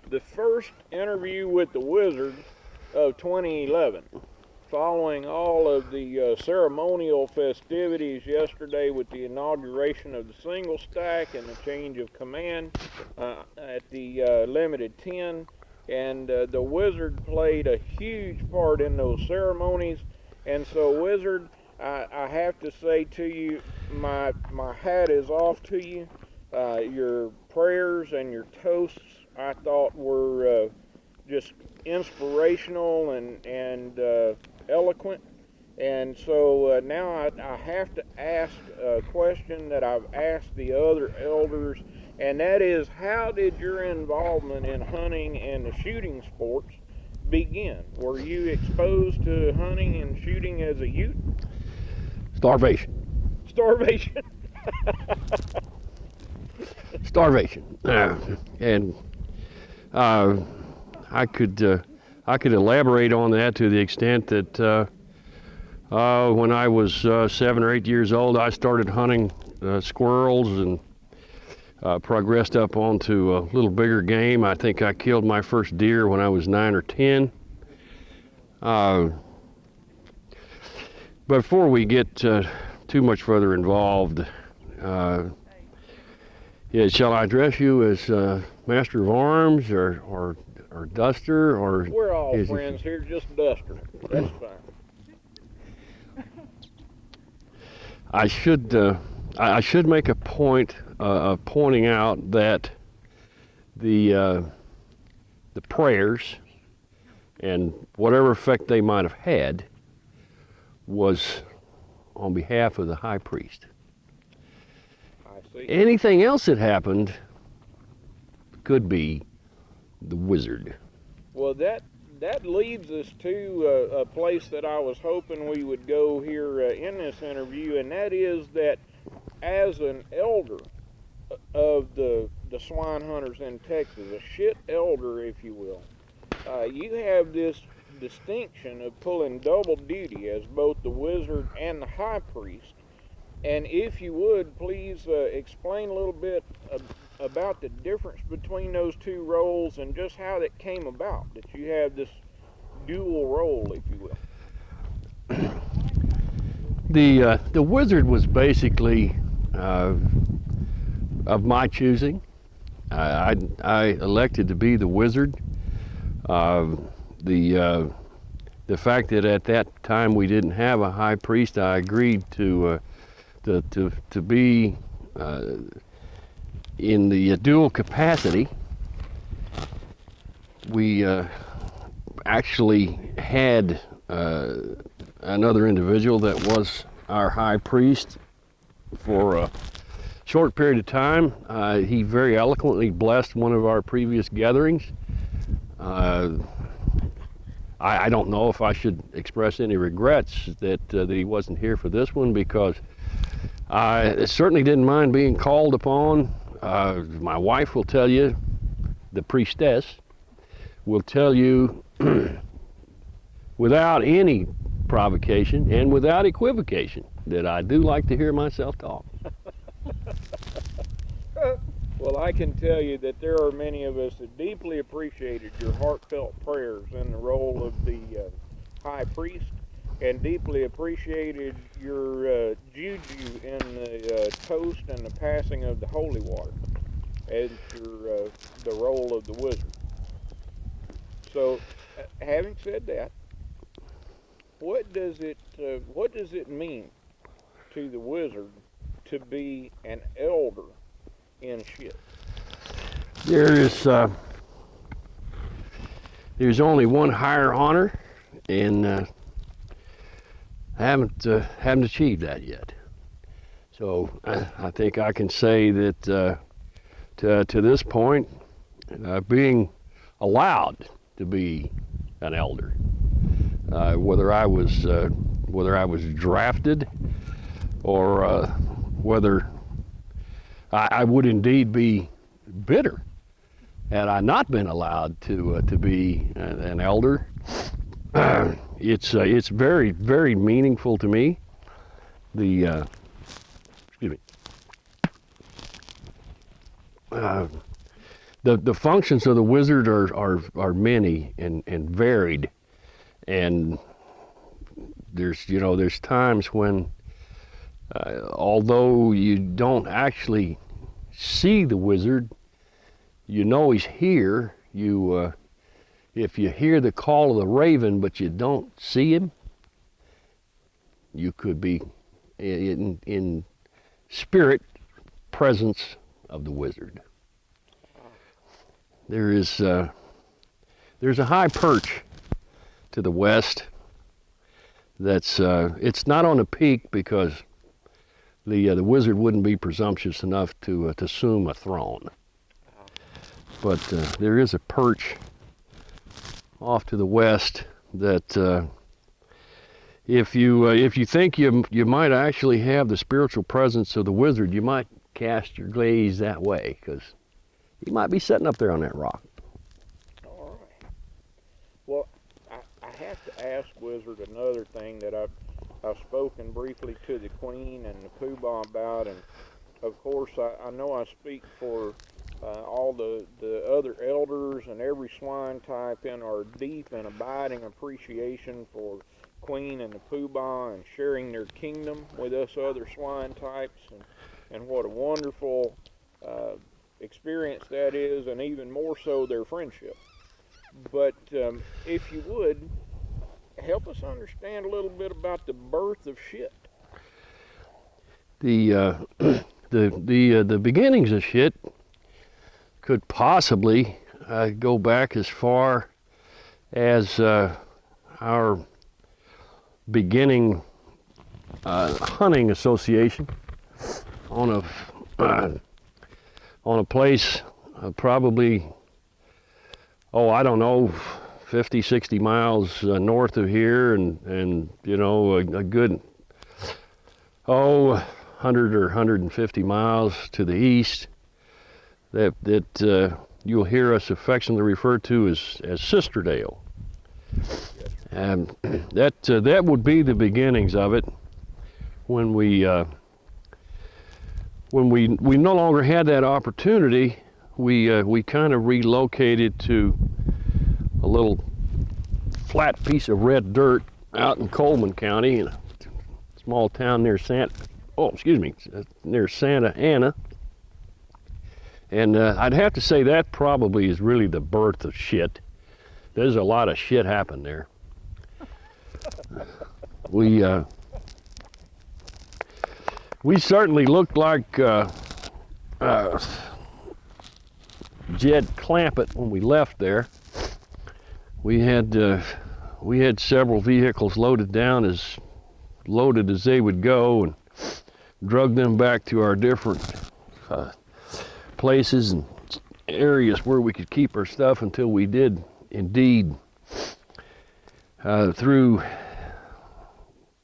the first interview with the Wizard of 2011, following all of the ceremonial festivities yesterday with the inauguration of the single stack and the change of command at the limited 10. And the Wizard played a huge part in those ceremonies. And so, Wizard, I have to say to you, my hat is off to you. Your prayers and your toasts, I thought, were just inspirational and eloquent. And so now I have to ask a question that I've asked the other elders, and that is, how did your involvement in hunting and the shooting sports begin? Were you exposed to hunting and shooting as a youth? Starvation. Starvation. Starvation. And I could elaborate on that to the extent that when I was 7 or 8 years old, I started hunting squirrels and progressed up onto a little bigger game. I think I killed my first deer when I was 9 or 10. Before we get too much further involved, shall I address you as Master of Arms or Duster, or we're all friends here, just Duster. That's fine. I should make a point of pointing out that the prayers and whatever effect they might have had was on behalf of the high priest. I see. Anything else that happened could be the Wizard. Well, that leads us to a place that I was hoping we would go here in this interview, and that is that as an elder of the swine hunters in Texas, a shit elder, if you will, you have this distinction of pulling double duty as both the Wizard and the high priest. And if you would, please explain a little bit about the difference between those two roles and just how that came about, that you have this dual role, if you will. The Wizard was basically of my choosing. I elected to be the Wizard. The fact that at that time we didn't have a high priest, I agreed to be in the dual capacity. We actually had another individual that was our high priest for a short period of time. He very eloquently blessed one of our previous gatherings. I don't know if I should express any regrets that he wasn't here for this one, because I certainly didn't mind being called upon. My wife will tell you, the priestess will tell you without any provocation and without equivocation that I do like to hear myself talk. Well, I can tell you that there are many of us that deeply appreciated your heartfelt prayers in the role of the high priest, and deeply appreciated your juju in the toast and the passing of the holy water as your the role of the Wizard. So, having said that, what does it mean to the Wizard to be an elder in S.H.I.T? There's only one higher honor, and I haven't achieved that yet. So I think I can say that to this point, being allowed to be an elder, whether I was drafted or whether I would indeed be bitter had I not been allowed to be an elder. It's very, very meaningful to me. the functions of the wizard are many and varied, and there's times when although you don't actually see the wizard, you know he's here. If you hear the call of the raven but you don't see him, you could be in spirit presence of the wizard. There's a high perch to the west that's it's not on the peak because the wizard wouldn't be presumptuous enough to assume a throne. But there is a perch off to the west that if you think you might actually have the spiritual presence of the wizard, you might cast your gaze that way, because he might be sitting up there on that rock. All right. Well, I have to ask Wizard another thing that I've spoken briefly to the Queen and the Poobah about, and of course I know I speak for all the other elders and every swine type in our deep and abiding appreciation for Queen and the Poobah and sharing their kingdom with us other swine types, and what a wonderful experience that is, and even more so their friendship. But if you would help us understand a little bit about the birth of S.H.I.T. The beginnings of S.H.I.T could possibly go back as far as our beginning hunting association on a place probably, I don't know, 50, 60 miles north of here, and a good 100 or 150 miles to the east, that you'll hear us affectionately refer to as Sisterdale. And that would be the beginnings of it, when we no longer had that opportunity. We kind of relocated to a little flat piece of red dirt out in Coleman County, in a small town near near Santa Ana. And I'd have to say that probably is really the birth of S.H.I.T. There's a lot of shit happened there. We certainly looked like Jed Clampett when we left there. We had several vehicles loaded as they would go, and drug them back to our different places and areas where we could keep our stuff until we did indeed, through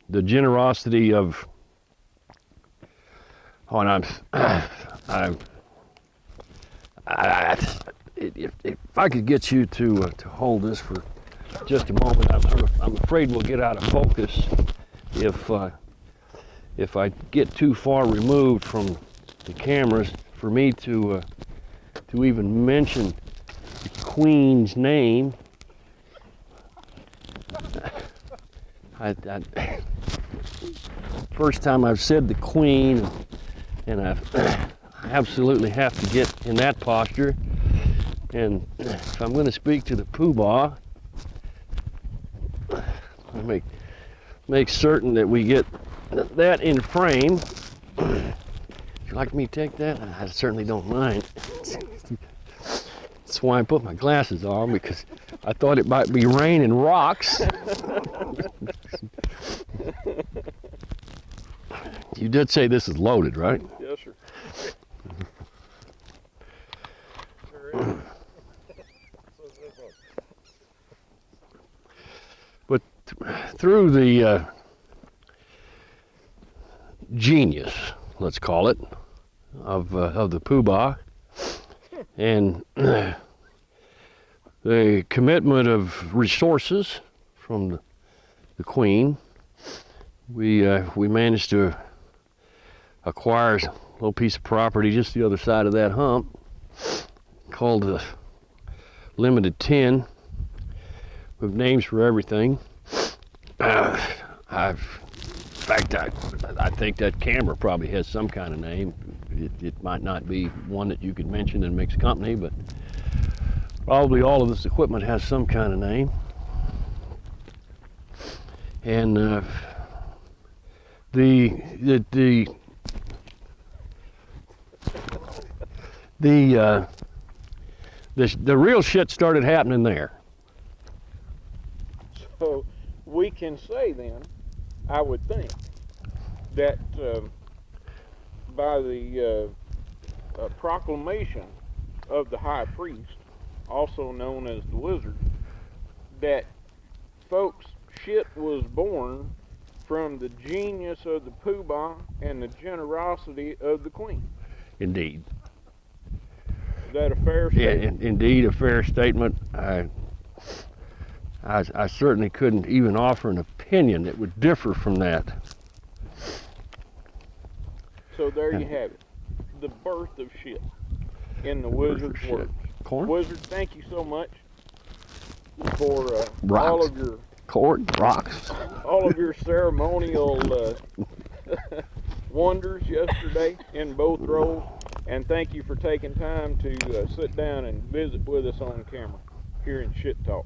the generosity of, if I could get you to hold this for just a moment, I'm afraid we'll get out of focus if I get too far removed from the cameras for me to even mention the Queen's name. First time I've said the Queen, and I absolutely have to get in that posture. And if I'm going to speak to the Poobah, I make certain that we get that in frame. Would you like me to take that? I certainly don't mind. That's why I put my glasses on, because I thought it might be raining rocks. You did say this is loaded, right? Yes, sir. But through the genius, let's call it, of the Poobah, and the commitment of resources from the Queen, we managed to acquire a little piece of property just the other side of that hump, called the Limited 10 with names for everything. In fact, I think that camera probably has some kind of name. It might not be one that you could mention in mixed company, but probably all of this equipment has some kind of name. And the real shit started happening there. So we can say then, I would think, that by the proclamation of the high priest, also known as the wizard, that folks, shit was born from the genius of the poobah and the generosity of the queen. Indeed. Is that a fair statement? Yeah, indeed, a fair statement. I certainly couldn't even offer an opinion that would differ from that. So there you have it. The birth of shit in the wizard's Shit. words. Corn? Wizard, thank you so much for Rocks. all of your Corn, rocks. all of your ceremonial wonders yesterday in both roles, and thank you for taking time to sit down and visit with us on camera here in Shit Talk.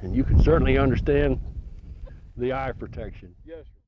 And you can certainly understand the eye protection. Yes, sir.